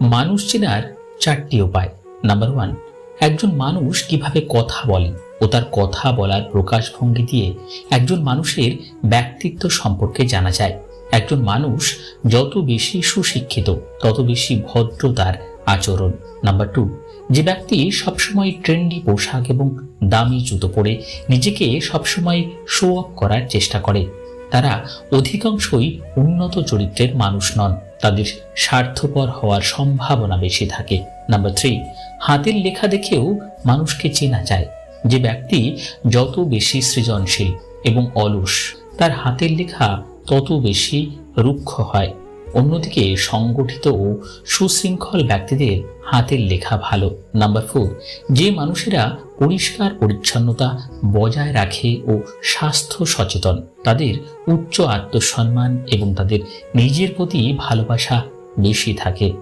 মানুষ চেনার 4টি উপায়। নাম্বার 1, একজন মানুষ কিভাবে কথা বলে ও তার কথা বলার প্রকাশভঙ্গি দিয়ে একজন মানুষের ব্যক্তিত্ব সম্পর্কে জানা যায়। একজন মানুষ যত বেশি সুশিক্ষিত তত বেশি ভদ্র তার আচরণ। নাম্বার 2, যে ব্যক্তি সবসময় ট্রেন্ডি পোশাক এবং দামি জুতো পরে নিজেকে সবসময় শো অফ করার চেষ্টা করে, তারা অধিকাংশই উন্নত চরিত্রের মানুষ নন, তাদের স্বার্থপর হওয়ার সম্ভাবনা বেশি থাকে। নাম্বার 3, হাতের লেখা দেখেও মানুষকে চেনা যায়। যে ব্যক্তি যত বেশি সৃজনশীল এবং অলস, তার হাতের লেখা তত বেশি রুক্ষ হয়। অন্যদিকে সংগঠিত ও সুশৃঙ্খল ব্যক্তিদের হাতের লেখা ভালো। নাম্বার 4, যে মানুষেরা পরিষ্কার পরিচ্ছন্নতা বজায় রাখে ও স্বাস্থ্য সচেতন, তাদের উচ্চ আত্মসম্মান এবং তাদের নিজের প্রতি ভালোবাসা বেশি থাকে।